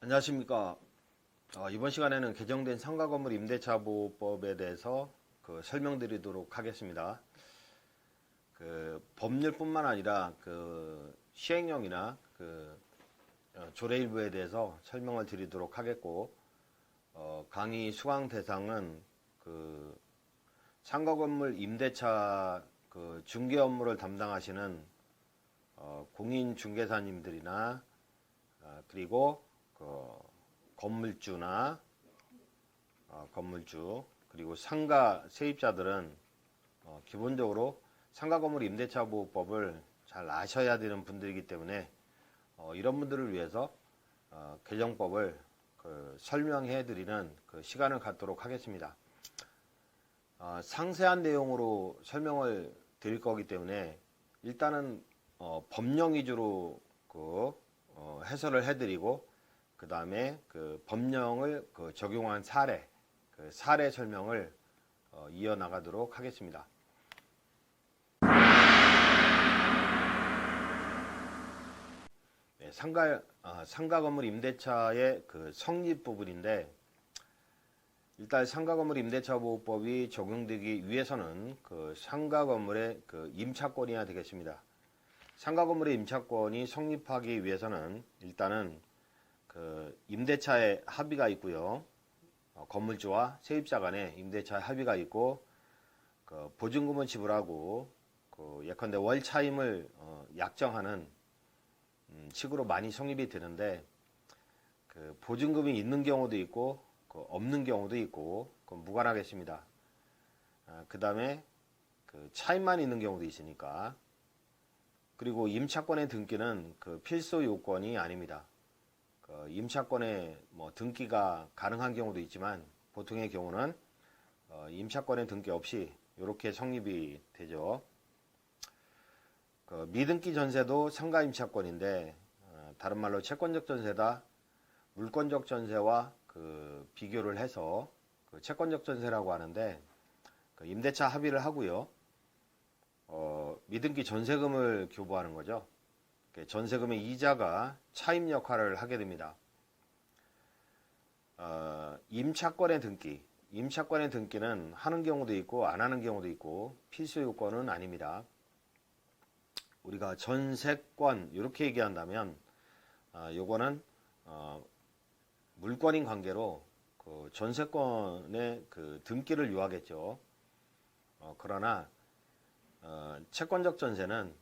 안녕하십니까. 이번 시간에는 개정된 상가건물 임대차보호법에 대해서 설명드리도록 하겠습니다. 법률뿐만 아니라 시행령이나 조례 일부에 대해서 설명을 드리도록 하겠고, 강의 수강 대상은 상가건물 임대차 중개 업무를 담당하시는 공인중개사님들이나 그리고 건물주나 건물주 그리고 상가 세입자들은 기본적으로 상가건물 임대차보호법을 잘 아셔야 되는 분들이기 때문에 이런 분들을 위해서 개정법을 설명해 드리는 시간을 갖도록 하겠습니다. 상세한 내용으로 설명을 드릴 거기 때문에 일단은 법령 위주로 해설을 해드리고, 그 다음에 법령을 적용한 사례, 사례 설명을 이어나가도록 하겠습니다. 네, 상가건물 임대차의 성립 부분인데, 일단 상가건물 임대차보호법이 적용되기 위해서는 상가건물의 임차권이어야 되겠습니다. 상가건물의 임차권이 성립하기 위해서는 일단은 임대차의 합의가 있고요. 건물주와 세입자 간에 임대차의 합의가 있고, 보증금을 지불하고 예컨대 월 차임을 약정하는 식으로 많이 성립이 되는데, 보증금이 있는 경우도 있고 없는 경우도 있고 무관하겠습니다. 그 다음에 차임만 있는 경우도 있으니까. 그리고 임차권의 등기는 필수 요건이 아닙니다. 임차권의 등기가 가능한 경우도 있지만, 보통의 경우는 임차권의 등기 없이 이렇게 성립이 되죠. 미등기 전세도 상가 임차권인데, 다른 말로 채권적 전세다 물권적 전세와 비교를 해서 채권적 전세라고 하는데, 임대차 합의를 하고요. 미등기 전세금을 교부하는 거죠. 전세금의 이자가 차임 역할을 하게 됩니다. 임차권의 등기는 하는 경우도 있고 안 하는 경우도 있고 필수 요건은 아닙니다. 우리가 전세권 이렇게 얘기한다면 요거는 물권인 관계로 전세권의 등기를 요하겠죠. 그러나 채권적 전세는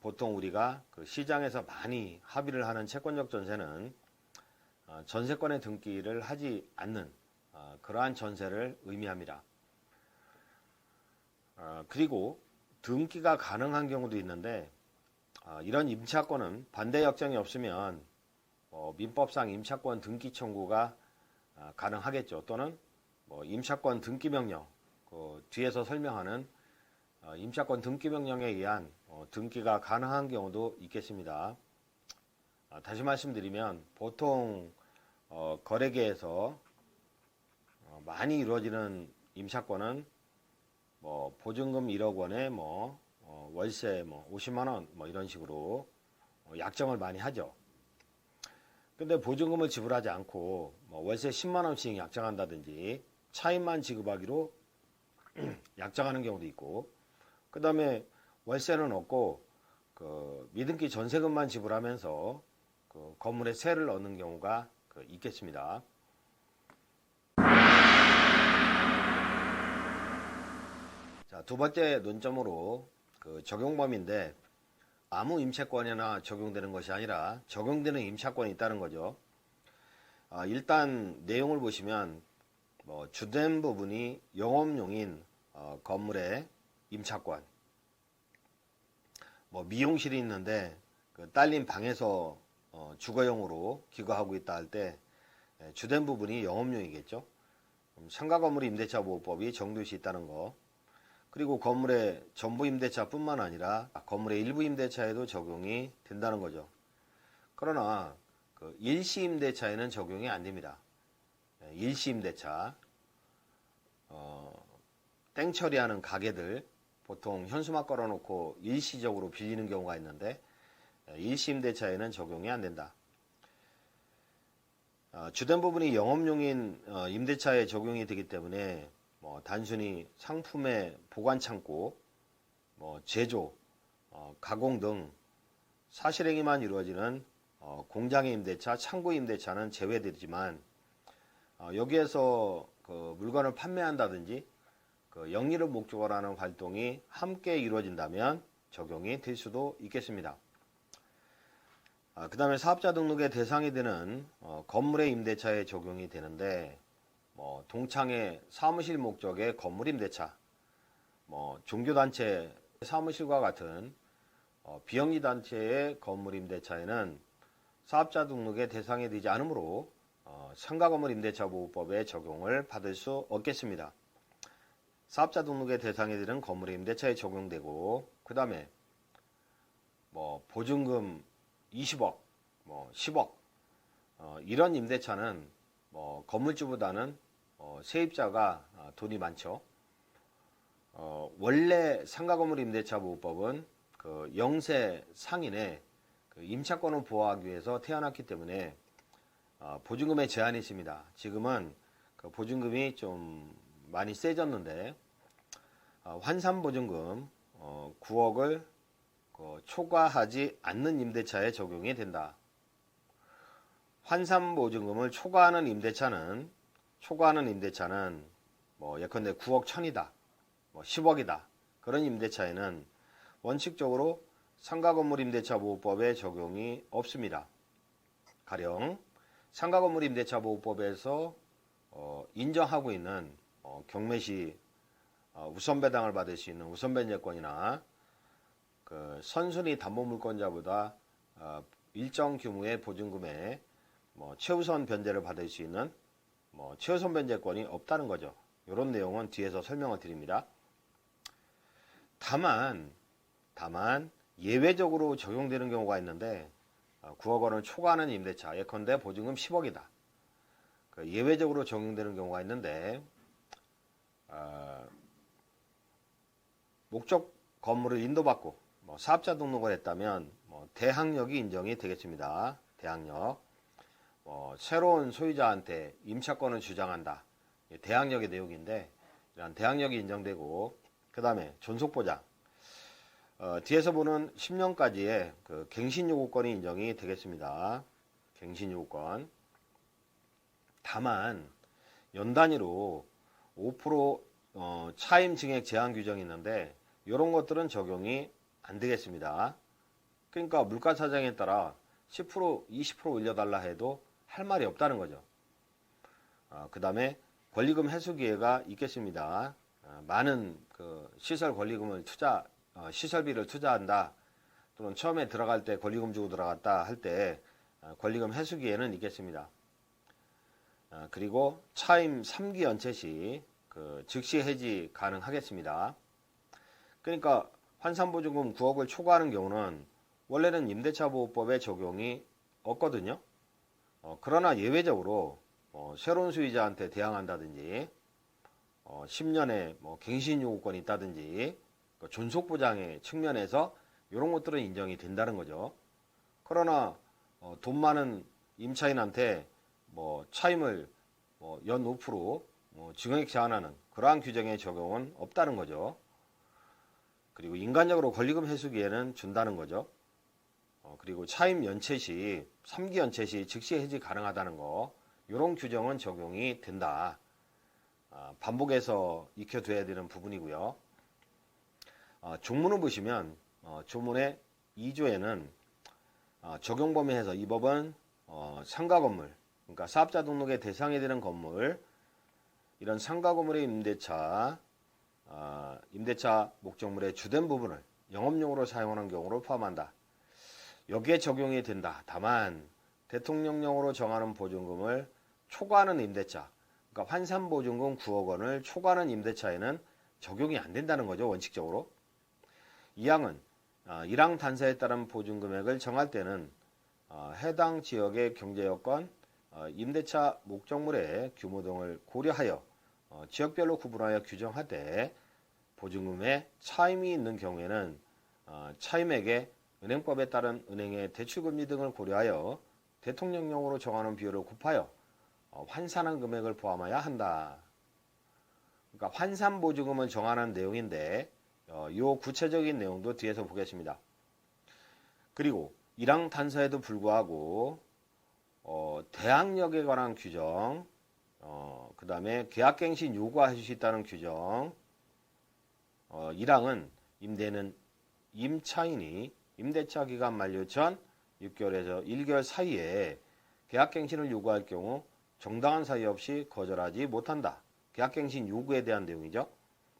보통 우리가 시장에서 많이 합의를 하는 채권적 전세는 전세권의 등기를 하지 않는 그러한 전세를 의미합니다. 그리고 등기가 가능한 경우도 있는데, 이런 임차권은 반대 역정이 없으면 민법상 임차권 등기 청구가 가능하겠죠. 또는 임차권 등기 명령, 뒤에서 설명하는 임차권 등기 명령에 의한 등기가 가능한 경우도 있겠습니다. 다시 말씀드리면, 보통 거래계에서 많이 이루어지는 임차권은 보증금 1억 원에 월세 50만 원 이런 식으로 약정을 많이 하죠. 근데 보증금을 지불하지 않고 월세 10만 원씩 약정한다든지 차임만 지급하기로 약정하는 경우도 있고, 그 다음에 월세는 없고 미등기 전세금만 지불하면서 건물에 세를 넣는 경우가 있겠습니다. 자, 두 번째 논점으로 적용 범위인데, 아무 임차권이나 적용되는 것이 아니라 적용되는 임차권이 있다는 거죠. 일단 내용을 보시면 주된 부분이 영업용인 건물의 임차권, 미용실이 있는데 딸린 방에서 주거용으로 기거하고 있다 할 때 주된 부분이 영업용이겠죠. 상가건물 임대차보호법이 적용될 수 있다는 거. 그리고 건물의 전부 임대차뿐만 아니라 건물의 일부 임대차에도 적용이 된다는 거죠. 그러나 일시 임대차에는 적용이 안 됩니다. 일시 임대차, 땡 처리하는 가게들, 보통 현수막 걸어놓고 일시적으로 빌리는 경우가 있는데 일시 임대차에는 적용이 안 된다. 주된 부분이 영업용인 임대차에 적용이 되기 때문에 단순히 상품의 보관 창고, 제조, 가공 등 사실행위만 이루어지는 공장의 임대차, 창고 임대차는 제외되지만 여기에서 그 물건을 판매한다든지 그 영리를 목적으로 하는 활동이 함께 이루어진다면 적용이 될 수도 있겠습니다. 그 다음에 사업자 등록의 대상이 되는 건물의 임대차에 적용이 되는데 동창의 사무실 목적의 건물 임대차, 종교단체 사무실과 같은 비영리 단체의 건물 임대차에는 사업자 등록의 대상이 되지 않으므로 상가건물 임대차보호법의 적용을 받을 수 없겠습니다. 사업자 등록의 대상이 되는 건물의 임대차에 적용되고 그 다음에 보증금 20억, 10억 이런 임대차는 건물주보다는 세입자가 돈이 많죠. 원래 상가건물 임대차보호법은 그 영세 상인의 그 임차권을 보호하기 위해서 태어났기 때문에 보증금에 제한이 있습니다. 지금은 그 보증금이 좀 많이 세졌는데 환산보증금 9억을 초과하지 않는 임대차에 적용이 된다. 환산보증금을 초과하는 임대차는 예컨대 9억 1000이다, 10억이다. 그런 임대차에는 원칙적으로 상가건물 임대차보호법에 적용이 없습니다. 가령 상가건물 임대차보호법에서 인정하고 있는 경매시 우선배당을 받을 수 있는 우선변제권이나 그 선순위 담보물권자보다 일정 규모의 보증금에 최우선 변제를 받을 수 있는 최우선 변제권이 없다는 거죠. 이런 내용은 뒤에서 설명을 드립니다. 다만 예외적으로 적용되는 경우가 있는데 9억 원을 초과하는 임대차, 예컨대 보증금 10억이다. 예외적으로 적용되는 경우가 있는데 목적 건물을 인도받고 사업자 등록을 했다면 대항력이 인정이 되겠습니다. 대항력. 새로운 소유자한테 임차권을 주장한다. 대항력의 내용인데 이런 대항력이 인정되고 그 다음에 존속보장. 뒤에서 보는 10년까지의 그 갱신요구권이 인정이 되겠습니다. 갱신요구권. 다만 연 단위로 5% 차임 증액 제한 규정이 있는데 이런 것들은 적용이 안 되겠습니다. 그러니까 물가 사정에 따라 10%, 20% 올려달라 해도 할 말이 없다는 거죠. 그 다음에 권리금 회수 기회가 있겠습니다. 많은 그 시설 권리금을 시설비를 투자한다. 또는 처음에 들어갈 때 권리금 주고 들어갔다 할 때 권리금 회수 기회는 있겠습니다. 그리고 차임 3기 연체 시 그 즉시 해지 가능하겠습니다. 그러니까 환산보증금 9억을 초과하는 경우는 원래는 임대차보호법에 적용이 없거든요. 그러나 예외적으로 새로운 소유자한테 대항한다든지 10년의 갱신요구권이 있다든지 존속보장의 측면에서 이런 것들은 인정이 된다는 거죠. 그러나 돈 많은 임차인한테 차임을 연 5% 증액 제한하는 그러한 규정의 적용은 없다는 거죠. 그리고 인간적으로 권리금 회수 기회는 준다는 거죠. 그리고 차임 연체 시 3기 연체 시 즉시 해지 가능하다는 거 이런 규정은 적용이 된다. 반복해서 익혀둬야 되는 부분이고요. 종문을 보시면 조문의 2조에는 적용 범위에서 이 법은 상가 건물, 그러니까 사업자 등록의 대상이 되는 건물, 이런 상가 건물의 임대차 목적물의 주된 부분을 영업용으로 사용하는 경우를 포함한다. 여기에 적용이 된다. 다만 대통령령으로 정하는 보증금을 초과하는 임대차, 그러니까 환산보증금 9억 원을 초과하는 임대차에는 적용이 안 된다는 거죠. 원칙적으로. 이 항은 일항 단서에 따른 보증금액을 정할 때는 해당 지역의 경제여건, 임대차 목적물의 규모 등을 고려하여 지역별로 구분하여 규정하되 보증금에 차임이 있는 경우에는 차임액에 은행법에 따른 은행의 대출금리 등을 고려하여 대통령령으로 정하는 비율을 곱하여 환산한 금액을 포함해야 한다. 그러니까 환산보증금을 정하는 내용인데 이 구체적인 내용도 뒤에서 보겠습니다. 그리고 1항 단서에도 불구하고 대항력에 관한 규정, 그 다음에 계약갱신 요구할 수 있다는 규정, 1항은 임대는 임차인이 임대차 기간 만료 전 6개월에서 1개월 사이에 계약갱신을 요구할 경우 정당한 사유 없이 거절하지 못한다. 계약갱신 요구에 대한 내용이죠.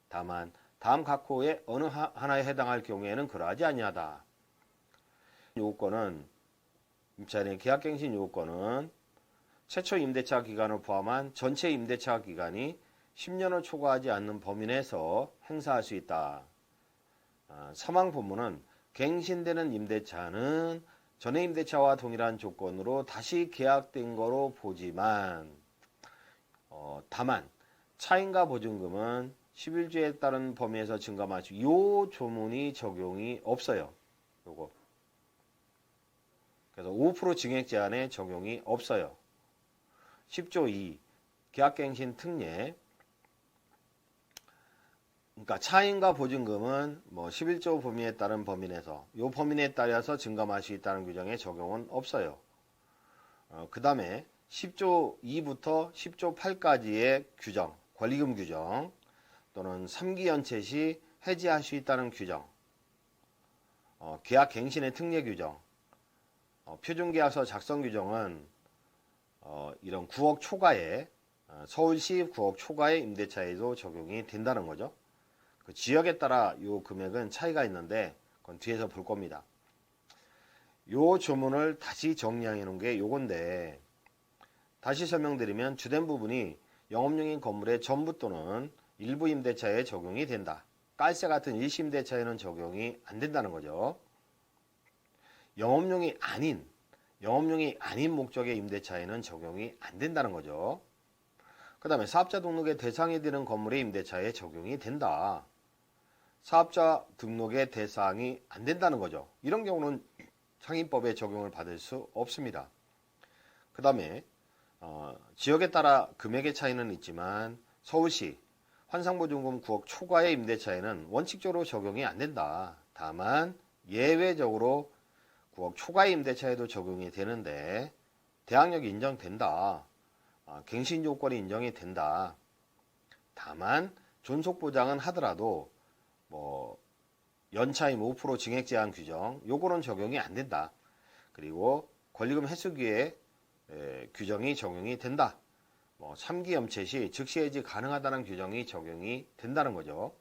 다만 다음 각 호의 어느 하나에 해당할 경우에는 그러하지 아니하다. 요건은 임차인의 계약갱신 요건은 최초 임대차 기간을 포함한 전체 임대차 기간이 10년을 초과하지 않는 범위 내에서 행사할 수 있다. 사망 본문은 갱신되는 임대차는 전에 임대차와 동일한 조건으로 다시 계약된 거로 보지만 다만 차임과 보증금은 11조에 따른 범위에서 증감할 수 요 조문이 적용이 없어요. 요거. 그래서 5% 증액 제한에 적용이 없어요. 10조 2 계약갱신 특례. 그러니까 차임과 보증금은 11조 범위에 따른 범위 내에서 요 범위 내에 따라서 증감할 수 있다는 규정에 적용은 없어요. 그 다음에 10조 2부터 10조 8까지의 규정, 권리금 규정 또는 3기 연체 시 해지할 수 있다는 규정, 계약갱신의 특례 규정, 표준계약서 작성 규정은 이런 9억 초과의 서울시 9억 초과의 임대차에도 적용이 된다는 거죠. 그 지역에 따라 요 금액은 차이가 있는데 그건 뒤에서 볼 겁니다. 요 조문을 다시 정리해 놓은 게 요건데 다시 설명드리면 주된 부분이 영업용인 건물의 전부 또는 일부 임대차에 적용이 된다. 깔세 같은 일시 임대차에는 적용이 안 된다는 거죠. 영업용이 아닌 목적의 임대차에는 적용이 안 된다는 거죠. 그 다음에 사업자 등록의 대상이 되는 건물의 임대차에 적용이 된다. 사업자 등록의 대상이 안 된다는 거죠. 이런 경우는 상인법에 적용을 받을 수 없습니다. 그 다음에 지역에 따라 금액의 차이는 있지만 서울시 환상보증금 9억 초과의 임대차에는 원칙적으로 적용이 안 된다. 다만 예외적으로 9억 초과의 임대차에도 적용이 되는데 대항력이 인정된다. 갱신 요건이 인정이 된다. 다만 존속보장은 하더라도 연차임 5% 증액 제한 규정 요거는 적용이 안 된다. 그리고 권리금 해수기의 규정이 적용이 된다. 3기 염체 시 즉시 해지 가능하다는 규정이 적용이 된다는 거죠.